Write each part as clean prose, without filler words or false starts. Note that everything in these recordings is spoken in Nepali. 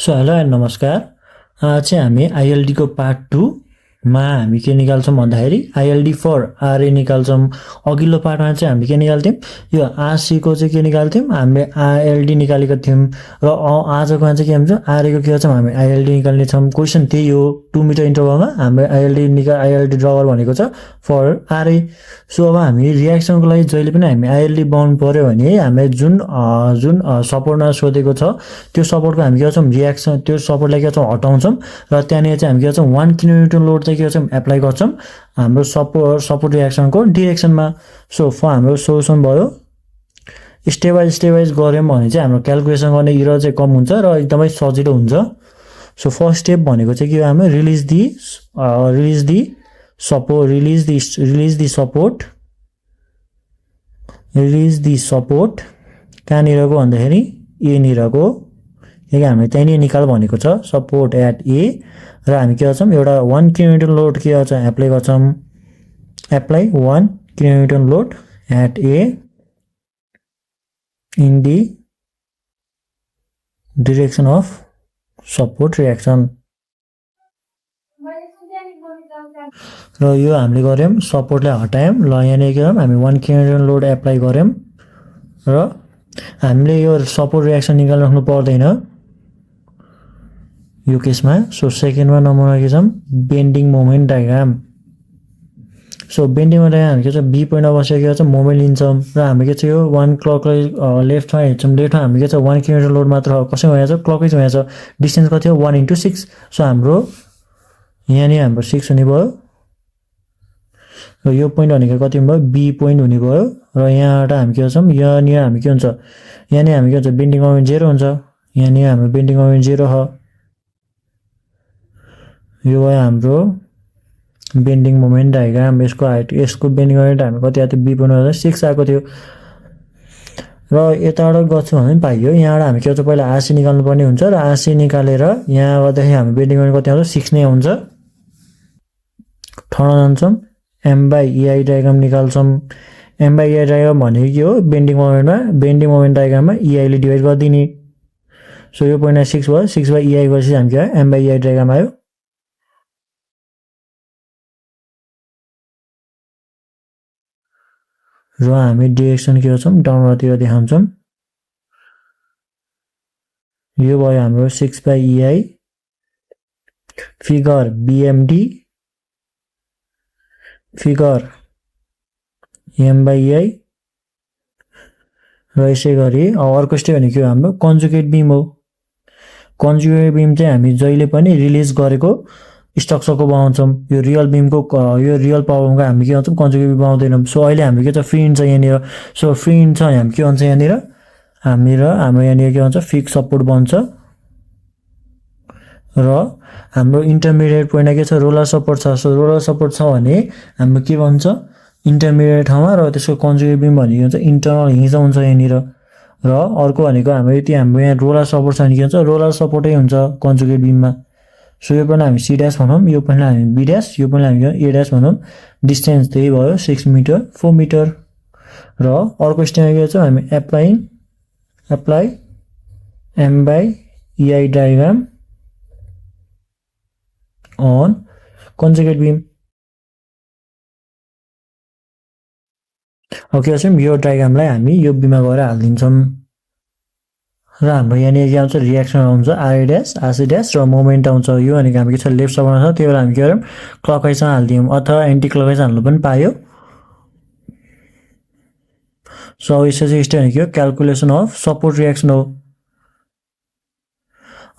सो हेलो एन्ड नमस्कार। आज चाहिँ हामी आइएलडी को पार्ट 2 मा हामी के निकाल्छौँ भन्दाखेरि आइएलडी फर आरए निकाल्छौँ। अघिल्लो पार्टमा चाहिँ हामी के निकाल्थ्यौँ, यो आरसी को चाहिँ के निकाल्थ्यौँ, हामीले आइएलडी निकालेको थियौँ र आजकोमा चाहिँ के हुन्छ, आरए को के गर्छौँ, हामी आइएलडी निकाल्ने छौँ। क्वेसन त्यही हो, 2 मिटर इन्टरभलमा हाम्रो आइएलडी ड्रवर भनेको छ फर आरए। सो अब हामी रियाक्सनको लागि जहिले पनि हामी आइएलडी बनाउनु पर्यो भने हामीले जुन सपोर्टमा सोधेको छ त्यो सपोर्टको हामी के गर्छौँ, रियाक्सन त्यो सपोर्टलाई के गर्छौँ हटाउँछौँ र त्यहाँनिर चाहिँ हामी के गर्छौँ 1 किलोन्युटन लोड चाहिँ के गर्छौँ एप्लाई गर्छौँ हाम्रो सपोर्ट रियाक्सनको डिरेक्सनमा। सो हाम्रो सोल्युसन भयो। स्टेप वाइज गऱ्यौँ भने चाहिँ हाम्रो क्यालकुलेसन गर्ने एरर चाहिँ कम हुन्छ र एकदमै सजिलो हुन्छ। सो फर्स्ट स्टेप भनेको चाहिँ के हो, हाम्रो रिलिज दी सपोर्ट कहाँनिरको भन्दाखेरि एनिरको, यही हामीले त्यहीँनिर निकाल भनेको छ सपोर्ट एट ए। र हामी के गर्छौँ, एउटा 1 किलोन्युटन लोड के गर्छ एप्लाई गर्छौँ, apply 1 kilonewton load at A in the direction of support reaction. र यो हामीले गऱ्यौँ, सपोर्टलाई हटायौँ। ल यहाँनिर के गर्यौँ, हामी 1 किलोन्युटन लोड एप्लाई गऱ्यौँ र हामीले यो सपोर्ट रियाक्सन निकाल्न राख्नु पर्दैन यो केसमा। सो सेकेन्डमा नम्बरमा के छ, bending moment diagram. So bending moment diagram हामी के छ, बी पोइन्टमा बसेर के गर्छ मोमेन्ट लिन्छौँ र हामी के छ यो 1 क्लकवाइज लेफ्टमा हेर्छौँ। लेफ्टमा हामी के छ 1 किलोमिटर लोड मात्र कसैमा भएको छ, क्लकवाइज भएको छ। डिस्टेन्स कति हो, 1/6। सो हाम्रो यहाँनिर हाम्रो 6 हुने भयो र यो पोइन्ट भनेको कति भयो, बी पोइन्ट हुने भयो। र यहाँबाट हामी के गर्छौँ, यहाँनिर हामी के हुन्छ, यहाँनिर हामी के हुन्छ बेन्डिङ मोमेन्ट 0 हुन्छ। यहाँनिर हाम्रो बेन्डिङ मोमेन्ट 0 हो। यो भयो हाम्रो बेन्डिङ मोमेन्ट डायग्राम। यसको हाइट, यसको बेन्डिङ मोमेन्ट हामी कति आएको थियो, बी पोइन्ट 6 आएको थियो। र यताबाट गर्छौँ भने पनि पाइयो। यहाँबाट हामी के गर्छ, पहिला आरसी निकाल्नु पर्ने हुन्छ र आरसी निकालेर यहाँ गर्दाखेरि हामी बेन्डिङ मोमेन्ट कति आउँछ, 6 नै आउँछ। ठाउँमा जान्छौँ, M/EI डायग्राम निकाल्छौँ। M/EI डायग्राम भनेको के हो, बेन्डिङ मोमेन्ट डायग्राममा EI ले डिभाइड गरिदिने। सो यो पोइन्टमा 6 भयो, 6/EI गरेपछि हामी के आयो, M/EI डायग्राम आयो। र हामी डिरेक्सन के गर्छौँ, डाउनवार्डतिर देखाउँछौँ। यो भयो हाम्रो 6/EI figure BMD figure M/EI। र यसै गरी अर्को स्टेप भनेको हाम्रो कन्जुगेट बिम हो। कन्जुगेट बिम चाहिँ हामी जहिले पनि रिलिज गरेको स्ट्रक्चरको बनाउँछौँ। यो रियल बिमको यो रियल प्रब्लमको हामी के गर्छौँ, कन्जुगेट बिम बनाउँदैनौँ। सो अहिले हामी के छ, फ्री इन्ड छ यहाँनिर। सो फ्री इन्ड छ, हामी के भन्छ यहाँनिर, हाम्रो यहाँनिर के भन्छ, फिक्स सपोर्ट बन्छ। र हाम्रो इन्टरमिडिएट पोइन्टमा के छ, रोलर सपोर्ट छ। सो रोलर सपोर्ट छ भने हाम्रो के भन्छ, इन्टरमिडिएट ठाउँमा, र त्यसको कन्जुगेट बिम भनेको हुन्छ इन्टरनल हिज हुन्छ यहाँनिर। र अर्को भनेको हाम्रो यति हाम्रो यहाँ रोलर सपोर्ट छ भने के हुन्छ, रोलर सपोर्टै हुन्छ कन्जुगेट बिममा। सो यो पहिला हामी C ड्यास भनौँ, यो पहिला हामी B ड्यास, यो पहिला हामी A ड्यास भनौँ। डिस्टेन्स त्यही भयो 6 मिटर 4 मिटर। र अर्को स्टेपमा के गर्छ, हामी apply M/EI diagram on conjugate beam. अब के गर्छौँ, यो डायग्रामलाई हामी यो बिममा गएर हालिदिन्छौँ। र हाम्रो यहाँनिर के आउँछ, रियाक्सन आउँछ आरए ड्यास, आरसी ड्यास र मोमेन्ट आउँछ। यो भनेको हामी के छ, लेफ्ट साइडमा छ, त्यही भएर हामी के गर्यौँ, क्लकवाइजमा हालिदियौँ अथवा एन्टी क्लकवाइज हाल्नु पनि पायो। सो यसो चाहिँ स्टेप भनेको क्यालकुलेसन अफ सपोर्ट रियाक्सन हो।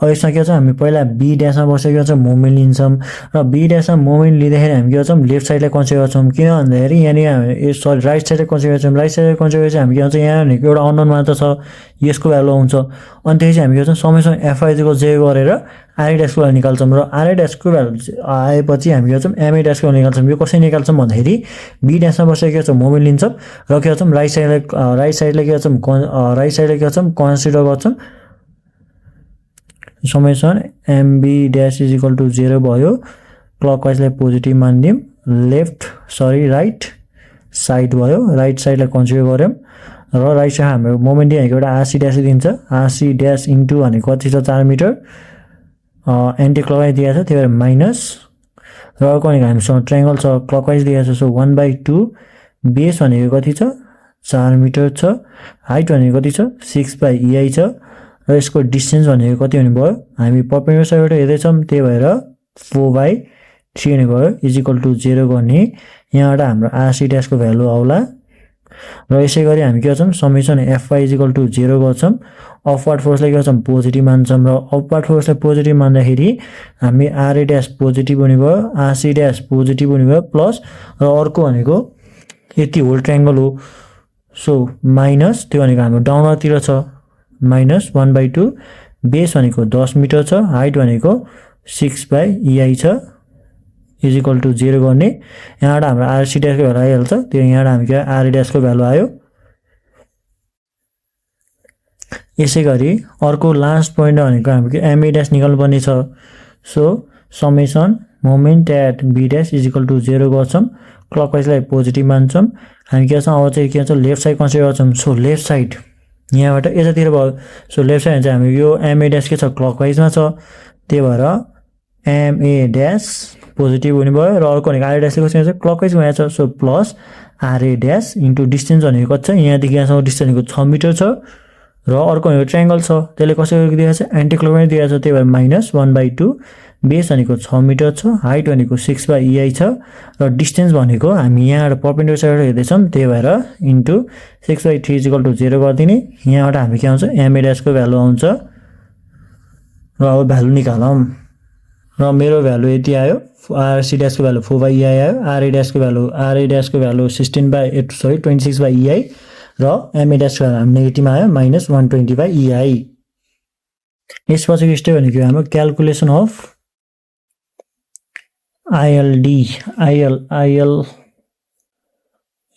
अब यसमा के छ, हामी पहिला B ड्यासमा बसेर के गर्छौँ, मोमेन्ट लिन्छौँ। र B ड्यासमा मोमेन्ट लिँदाखेरि हामी के गर्छौँ, लेफ्ट साइडलाई कन्सिडर गर्छौँ। किन भन्दाखेरि यहाँनिर सरी राइट साइडलाई कन्सिडर गर्छौँ। राइट साइडलाई कन्सिडर गरेपछि हामी के भन्छ, यहाँ भनेको एउटा अननोन मात्र छ, यसको भ्यालु आउँछ। अनि त्यसपछि हामी के गर्छौँ, समयसँग FI/J गरेर आरए ड्यासको भ्यालु निकाल्छौँ। र आरए ड्यासको भ्यालु आएपछि हामी के गर्छौँ, MA ड्यासको भ्यालु निकाल्छौँ। यो कसरी निकाल्छौँ भन्दाखेरि B ड्यासमा बसेर के गर्छौँ, मोमेन्ट लिन्छौँ र के गर्छौँ, राइट साइडलाई के गर्छौँ कन्सिडर गर्छौँ। Summation MB dash is equal to 0 भयो। क्लकवाइजलाई पोजिटिभ मानिदिउँ, राइट साइड भयो, राइट साइडलाई कन्सिडर गऱ्यौँ। र राइट साइड हाम्रो मोमेन्ट भनेको एउटा आरसी ड्यास दिन्छ, आरसी ड्यास इन्टु भनेको कति छ 4 मिटर एन्टी क्लकवाइज दिएको छ, त्यही भएर माइनस। र अर्को भनेको हामीसँग ट्रायङ्गल छ, क्लकवाइज दिएको छ, सो 1/2 बेस भनेको कति छ 4 मिटर छ, हाइट भनेको कति छ 6/EI छ, र यसको डिस्टेन्स भनेको कति हुने भयो, हामी परपेन्डिकुलर साइडबाट हेर्दैछौँ, त्यही भएर 4/3 हुने भयो, इज इक्वल टु 0 गर्ने। यहाँबाट हाम्रो आरसी ड्यासको भ्यालु आउला। र यसै गरी हामी के गर्छौँ, summation FY is equal to 0 गर्छौँ। अपवार्ड फोर्सलाई के गर्छौँ पोजिटिभ मान्छौँ, र अपवार्ड फोर्सलाई पोजिटिभ मान्दाखेरि हामी आरए ड्यास पोजिटिभ हुने भयो, आरसी ड्यास पोजिटिभ हुने भयो, प्लस र अर्को भनेको यति होल ट्रायङ्गल हो, सो माइनस त्यो भनेको हाम्रो डाउनतिर छ, माइनस 1/2 बेस भनेको 10 मिटर छ, हाइट भनेको 6/EI छ, इज इक्वल टु 0 गर्ने। यहाँबाट हाम्रो आरसी ड्यासको भ्यालु आइहाल्छ, त्यो यहाँबाट हामी के आरए ड्यासको भ्यालु आयो। यसै गरी अर्को लास्ट पोइन्ट भनेको हाम्रो एमए ड्यास निकाल्नु पर्ने छ, so summation moment at B dash is equal to 0 गर्छौँ, क्लकवाइजलाई पोजिटिभ मान्छौँ। हामी के गर्छौँ अब चाहिँ के भन्छ लेफ्ट साइड कन्सिडर गर्छौँ, सो लेफ्ट साइड यहाँबाट यतातिर भयो, सो लेफ्ट साइड चाहिँ हामी यो एमए ड्यास के छ क्लकवाइजमा छ, त्यही भएर एमए ड्यास पोजिटिभ हुने भयो। र अर्को भनेको आरए ड्यासले कस्तो हुन्छ क्लकवाइज गएको छ, so plus RA dash into distance भनेको कति छ, यहाँदेखि यहाँसम्म डिस्टेन्स भनेको 6 मिटर छ, र अर्को भनेको ट्रायङ्गल छ, त्यसले कसरी दिएको छ एन्टी क्लकवाइज दिएको छ, त्यही भएर माइनस 1/2 बेस भनेको 6 मिटर छ, हाइट भनेको 6/EI छ, र डिस्टेन्स भनेको हामी यहाँबाट परपेन्डिकुलर साइडबाट हेर्दैछौँ, त्यही भएर इन्टु 6/3 इज इक्वल टु 0 गरिदिने। यहाँबाट हामी के आउँछ एमए ड्यासको भ्यालु आउँछ, र अब भ्यालु निकालौँ। र मेरो भ्यालु यति आयो, आरसी ड्यासको भ्यालु 4/EI आयो, आरए ड्यासको भ्यालु 26/EI, र एमए ड्यासको भ्यालु हाम्रो नेगेटिभमा आयो माइनस 120/EI। यसपछिको स्टेप भनेको हाम्रो calculation of ILD IL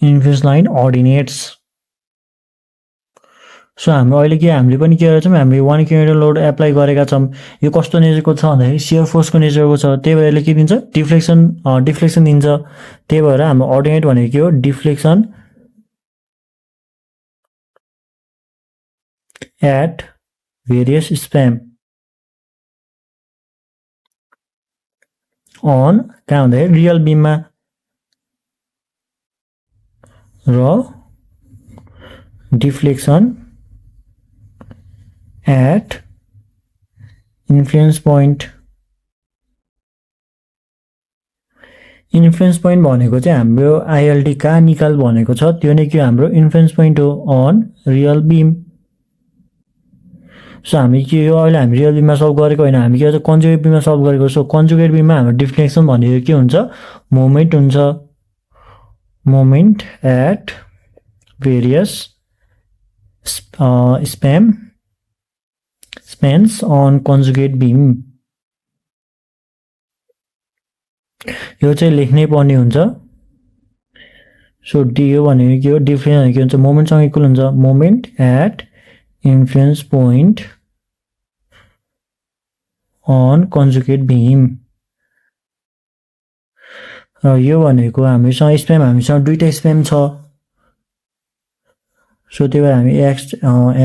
influence line ordinates. So हाम्रो अहिले हामीले पनि के गरेका छौँ, हामीले 1 किलोमिटर लोड एप्लाई गरेका छौँ। यो कस्तो नेचरको छ भन्दाखेरि सियर फोर्सको नेचरको छ, त्यही भएर यसले के दिन्छ डिफ्लेक्सन दिन्छ, त्यही भएर हाम्रो अर्डिनेट भनेको के हो deflection at various span on कहाँ भन्दाखेरि रियल बिममा, र deflection at influence point. Influence point भनेको चाहिँ हाम्रो आइएलडी कहाँ निकाल भनेको छ, त्यो नै के हाम्रो इन्फ्लुएन्स पोइन्ट हो अन रियल बिम। सो हामी के हो अहिले हामी रियल बिममा सल्भ गरेको होइन, हामी के भन्छ कन्जुगेट बिममा सल्भ गरेको। सो कन्जुगेट बिममा हाम्रो डिफ्लेक्सन भनेको के हुन्छ मोमेन्ट हुन्छ, moment at various spans on conjugate beam. यो चाहिँ लेख्नै पर्ने हुन्छ। सो डिओ भनेको के हो डिफ्लेक्सन भनेको के हुन्छ मोमेन्टसँग इक्वल हुन्छ, moment at influence point on conjugate beam. र यो भनेको हामीसँग स्प्याम दुईटा स्प्याम छ, सो त्यही भएर हामी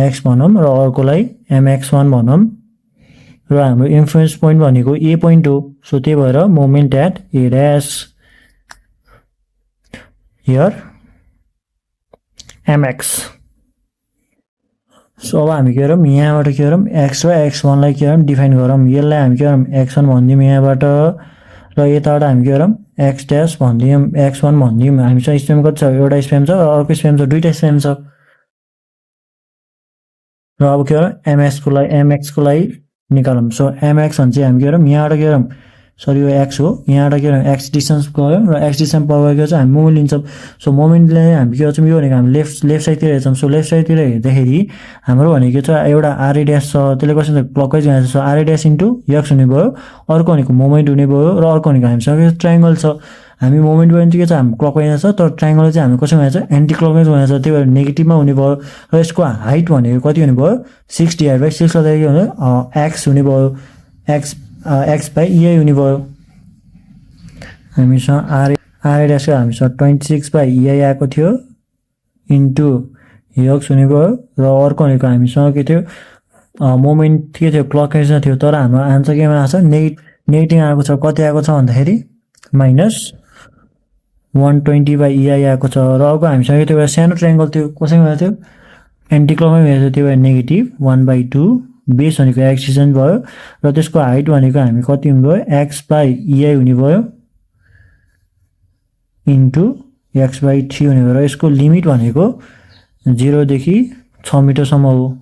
एक्स भनौँ र अर्कोलाई MX1 भनौँ, र हाम्रो इन्फ्लुएन्स पोइन्ट भनेको ए पोइन्ट हो, सो त्यही भएर moment at A dash here MX। So अब हामी के गरौँ यहाँबाट के गरौँ एक्स र X1लाई के गरौँ डिफाइन गरौँ, यसलाई हामी के गरौँ X1 भनिदिउँ यहाँबाट, र यताबाट हामी के गरौँ एक्स ड्यास भनिदिउँ X1 भनिदिउँ। हामीसँग स्प्याम कति छ एउटा स्प्याम छ, अर्को स्प्याम छ दुईटा स्प्याम छ, र अब के गरौँ MX को लागि निकालौँ। सो MX भने चाहिँ हामी के गरौँ यहाँबाट के गरौँ सरी यो एक्स हो, यहाँबाट के गरौँ एक्स डिस्टेन्स गयौँ, र एक्स डिस्टेन्स पगेको चाहिँ हामी मोमेन्ट लिन्छौँ। सो मोमेन्टले हामी के गर्छौँ यो भनेको हामी लेफ्ट साइडतिर हेर्छौँ। सो लेफ्ट साइडतिर हेर्दाखेरि हाम्रो भनेको के छ एउटा आरए ड्यास छ, त्यसले कस्तो हुन्छ क्लकवाइज गएको छ, so RA dash into X हुने भयो, अर्को भनेको मोमेन्ट हुने भयो, र अर्को भनेको हामीसँग ट्रायङ्गल छ, हामी मोमेन्ट पनि के छ हाम्रो क्लकवाइज छ, तर ट्रायङ्गल चाहिँ हामी कसो गएको छ एन्टी क्लकवाइज गएको छ, त्यही भएर नेगेटिभमा हुने भयो। र यसको हाइट भनेको कति हुने भयो 6/6 गर्दाखेरि के हुन्छ एक्स हुने भयो, x/EI हुने भयो। हामीसँग आरए ड्यासको हामीसँग 26/EI आएको थियो इन्टु एक्स हुने भयो, र अर्को भनेको हामीसँग के थियो मोमेन्ट के थियो क्लकवाइजमा थियो तर हाम्रो आन्सर केमा आएको छ नेगेटिभ आएको छ कति आएको छ भन्दाखेरि -120/EI आएको छ र अर्को हामीसँग त्यो एउटा सानो ट्रायङ्गल थियो कसैमा भएको थियो एन्टी क्लकमा भएको थियो त्यो भएर -1/2 बेस भनेको x डिस्टेन्स भयो र त्यसको हाइट भनेको हामी कति हुने भयो x/EI हुने भयो इन्टु x/3 हुने भयो र यसको लिमिट भनेको 0 देखि 6 मिटरसम्म हो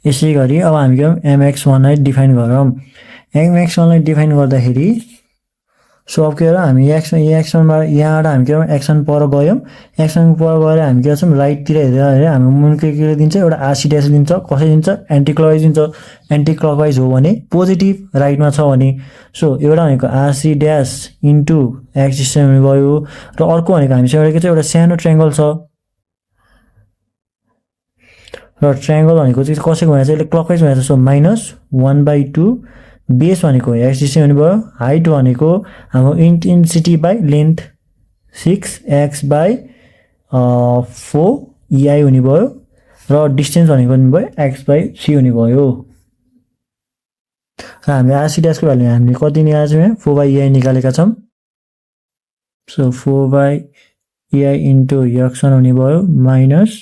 यसै गरी अब हामी mx1 लाई डिफाइन गरौँ mx1 लाई डिफाइन गर्दाखेरि सो अब के हो हामी x1 बाट यहाँबाट हामी के x1 पर गयौं x1 पर गएर हामी के गर्छौं राइट तिर हेरेर हामी मुनको के दिन्छ एउटा RC ड्यास दिन्छ कसै दिन्छ एन्टी क्लकवाइज दिन्छ एन्टी क्लकवाइज हो भने पोजिटिभ राइटमा छ भने सो एउटा भनेको RC dash into x distance हुने भयो र अर्को भनेको हामीसँग के छ एउटा सानो ट्रायङ्गल छ र ट्रायङ्गल भनेको चाहिँ कसैको भनेको यसले क्लकवाइज भनेको सो -1/2 बेस भनेको x डिस्टेन्स हुने भयो हाइट भनेको हाम्रो intensity by length 6x/4 EI हुने भयो र डिस्टेन्स भनेको हुने भयो x/3 हुने भयो र हामीले RC ड्यासको भ्यालु हामीले कति निकालेको छौँ 4/EI निकालेका छौँ सो 4/EI इन्टु x1 हुने भयो minus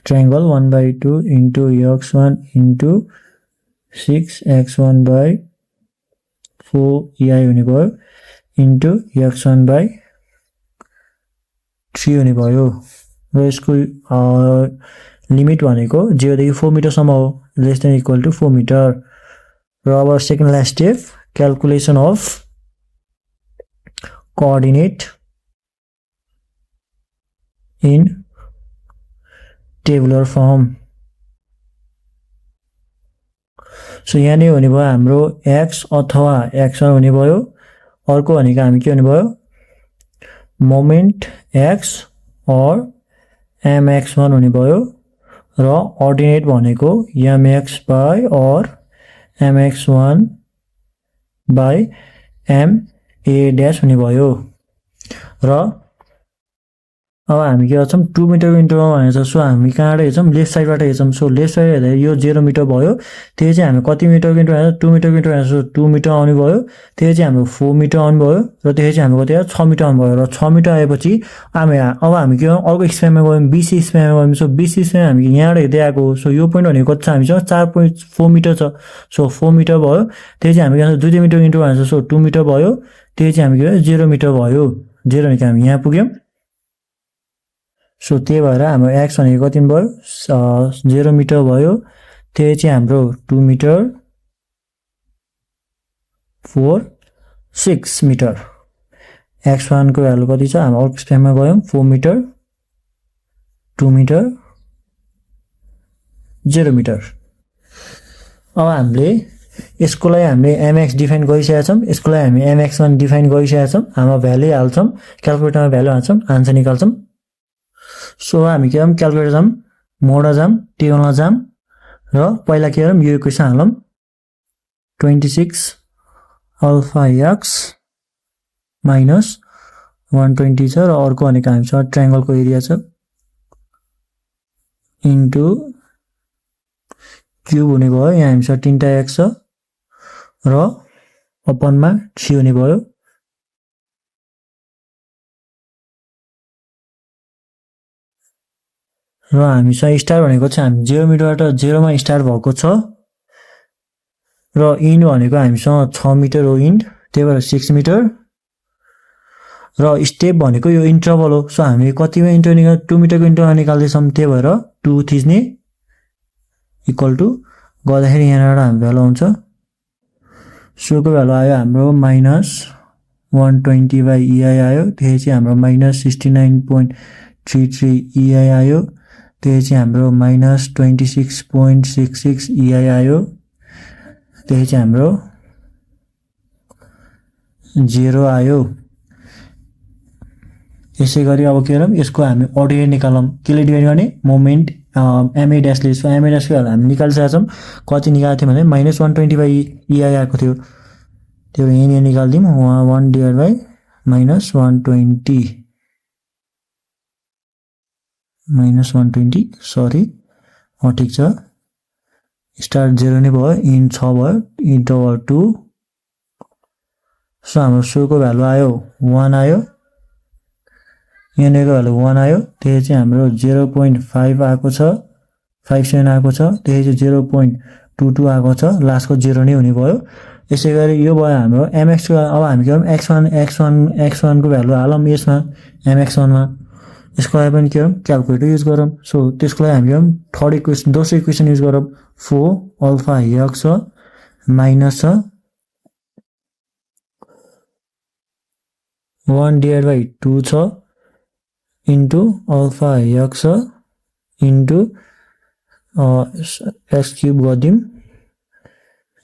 triangle 1/2 into x1 into 6x1/4 EI हुने भयो इन्टु x1/3 हुने भयो र यसको लिमिट भनेको 0 देखि 4 मिटरसम्म हो less than equal to 4 metre र अब second last step calculation of coordinate in tabular form so यहाँ नै हुने भयो हाम्रो x अथवा x1 हुने भयो अर्को भनेको हामी के हुने भयो मोमेन्ट x और mx1 हुने भयो र अर्डिनेट भनेको mx बाइ और mx1 बाइ ma ड्यास हुने भयो र अब हामी के गर्छौं 2 मिटरको इन्टरभलमा भनेको छ सो हामी कहाँबाट हेर्छौं लेफ्ट साइडबाट हेर्छौं सो लेफ्ट साइड हेर्दा यो 0 मिटर भयो त्यो चाहिँ हामी कति मिटरको इन्टरभल 2 मिटरको इन्टरभल सो 2 मिटर आउने भयो त्यो चाहिँ हाम्रो 4 मिटर आउने भयो र त्यो चाहिँ हाम्रो कति 6 मिटर आउने भयो र 6 मिटर आएपछि अब हामी के गर्छौं अर्को स्पेसमा गयौं BC स्पेसमा गयौं सो BC स्पेसमा हामी यहाँबाट हेर्दै आएको सो यो पोइन्ट भनेको कति छ हामीसँग 4.4 मिटर छ सो 4 मिटर भयो त्यो चाहिँ हामी के 2 मिटरको इन्टरभल सो 2 मिटर भयो त्यो चाहिँ हामी के 0 मिटर भयो 0 भनेको हामी यहाँ पुग्यौं सो त्यही भएर हाम्रो x भनेको कति भयो 0 मिटर भयो त्यो चाहिँ हाम्रो 2 मिटर 4 6 मिटर x1 को भ्यालु कति छ हामी अर्को स्पेसमा गयौं 4 मिटर 2 मिटर 0 मिटर अब हामीले यसको लागि हामीले mx डिफाइन गरिसकेका छौं यसको लागि हामी mx1 डिफाइन गरिसकेका छौं हाम्रो भ्यालु हाल्छौं क्याल्कुलेटरमा भ्यालु हाल्छौं आन्सर निकाल्छौं सो हामी के गर्छौं क्याल्कुलेटर जाम मोडमा जाम टेबलमा जाम र पहिला के गरौँ यो इक्वेसन हालौं 26 अल्फा x माइनस 120 छ र अर्को भनेको हामीसँग ट्रायङ्गलको एरिया छ इन्टु क्युब हुने भयो यहाँ हामीसँग 3टा x छ र अपनमा 3 हुने भयो र हामीसँग स्टार भनेको चाहिँ हामी 0 मिटरबाट 0 मा स्टार्ट भएको छ र इन्ड भनेको हामीसँग 6 मिटर हो इन्ड त्यही भएर 6 मिटर र स्टेप भनेको यो इन्टरभल हो सो हामी कतिमा इन्टरभल 2 मिटरको इन्टरभल निकाल्दै छौं त्यही भएर 2 थिच्ने इक्वल टु गर्दाखेरि यहाँबाट हाम्रो भ्यालु आउँछ सो को भ्यालु आयो हाम्रो -120/EI आयो त्यो चाहिँ हाम्रो -69.33 EI आयो त्यो चाहिँ हाम्रो -26.66 EI आयो त्यो चाहिँ हाम्रो 0 आयो यसै गरी अब के गरौँ यसको हामी अर्डिनेट निकालौं केले डिभाइड गर्ने मोमेन्ट ma ड्यासले सो ma ड्यासको भ्यालु हामी निकालिसकेका छौं कति निकालेको थियौं भने -120/EI आएको थियो त्यो यहाँ निकाल्दियौं 1/-120 यसै -120 सरी ठिक छ स्टार 0 नै भयो इन 6 भयो इन्टरभल 2 सो हाम्रो सोको भ्यालु आयो 1 आयो यहाँनिरको भ्यालु 1 आयो त्यही चाहिँ हाम्रो 0.5 आएको छ 57 आएको छ त्यही चाहिँ 0.22 आएको छ लास्टको 0 नै हुने भयो यसैगरी यो भयो हाम्रो mx को अब हामी के गर्छौं x1 को भ्यालु हालौं यसमा mx1 मा यसको लागि पनि के गर्छौं क्याल्कुलेटर युज गरौँ सो त्यसको लागि हामी थर्ड इक्वेसन दोस्रो इक्वेसन युज गरौँ 4 अल्फा x छ माइनस छ 1/2 छ इन्टु अल्फा x छ इन्टु x क्यूब गर्दिम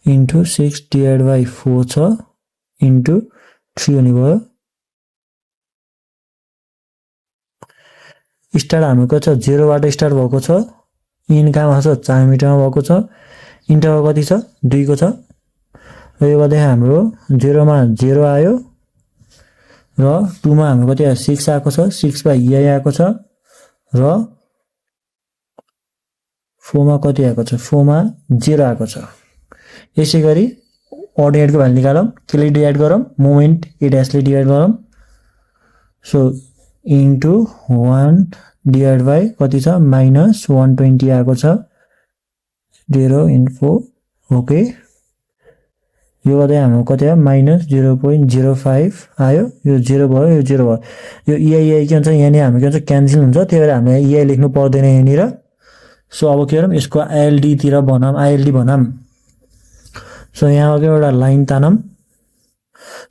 इन्टु 6/4 छ इन्टु 3 हुने भयो स्टार्ट हाम्रो छ 0 बाट स्टार्ट भएको छ इन कहाँमा छ 4 मिटरमा भएको छ इन्टरभल कति छ 2 को छ र यो गर्दा हाम्रो 0 मा 0 आयो र 2 मा हाम्रो कति आयो 6 आएको छ 6/ei आएको छ र 4 मा कति आएको छ 4 मा 0 आएको छ यसैगरी अर्डिनेट को भ्यालु निकालौं केले डिभाइड गरौं मोमेन्ट a डैश ले डिभाइड गरौं सो इन्टु 1 डिभाइड बाइ कति छ -120 आएको छ 0 इन 4 ओके यो गर्दा हाम्रो कति आयो -0.05 आयो यो 0 भयो यो 0 भयो यो ei के हुन्छ यहाँ हामी के हुन्छ क्यान्सल हुन्छ त्यही भएर हामीले ei लेख्नु पर्दैन यहाँनिर सो अब के गरौँ यसको ILD तिर बनाम ILD बनाम सो यहाँ एउटा लाइन तानम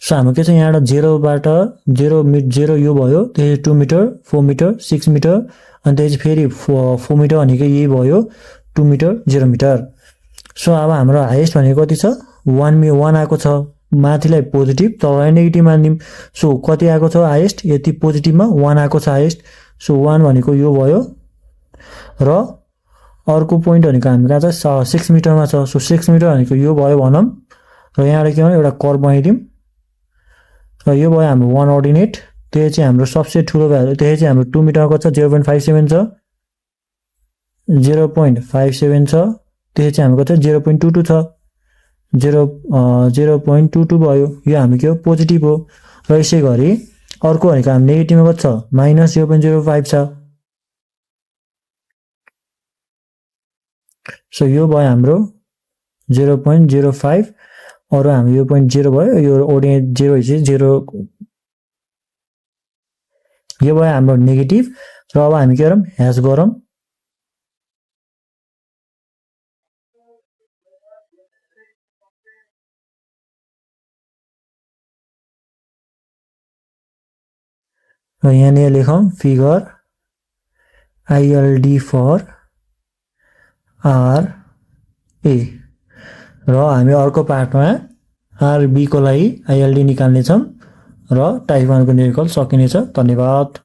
सो हाम्रो के छ यहाँबाट 0 बाट 0 यो भयो त्यही 2 मिटर 4 मिटर 6 मिटर अनि त्यही फेरि 4 मिटर भनेको यही भयो 2 मिटर 0 मिटर सो अब हाम्रो हाईएस्ट भनेको कति छ 1 आएको छ माथिलाई पोजिटिभ तललाई नेगेटिभ मान्दिम सो कति आएको छ हाईएस्ट यति पोजिटिभमा 1 आएको छ हाईएस्ट सो 1 भनेको यो भयो र अर्को पोइन्ट भनेको हामी कहाँ छ 6 मिटरमा छ सो 6 मिटर भनेको यो भयो भनम र यहाँबाट के गर्नु एउटा कर्व बनाइदिम र यो भयो हाम्रो 1 अर्डिनेट त्यही चाहिँ हाम्रो सबसे ठुलो भ्यालु त्यही चाहिँ हाम्रो 2 मिटरको छ 0.57 छ 0.57 छ त्यही चाहिँ हाम्रो कति 0.22 छ 0.22 भयो यो हामी के हो पोजिटिभ हो र यसैगरी अर्को भनेको हामी नेगेटिभमा कति छ -0.05 छ सो यो भयो हाम्रो 0.05 अरु हामी यो 0.0 भयो यो अर्डिनेट 0 चाहिँ 0 यो भयो हाम्रो नेगेटिभ र अब हामी के गरौँ ह्याश गरौँ र यहाँ लेखौं फिगर ILD फर RA र हामी अर्को पार्टमा RB को लागि ILD निकाल्ने छौं र टाइप 1 को न्यूमेरिकल सकिनेछ धन्यवाद।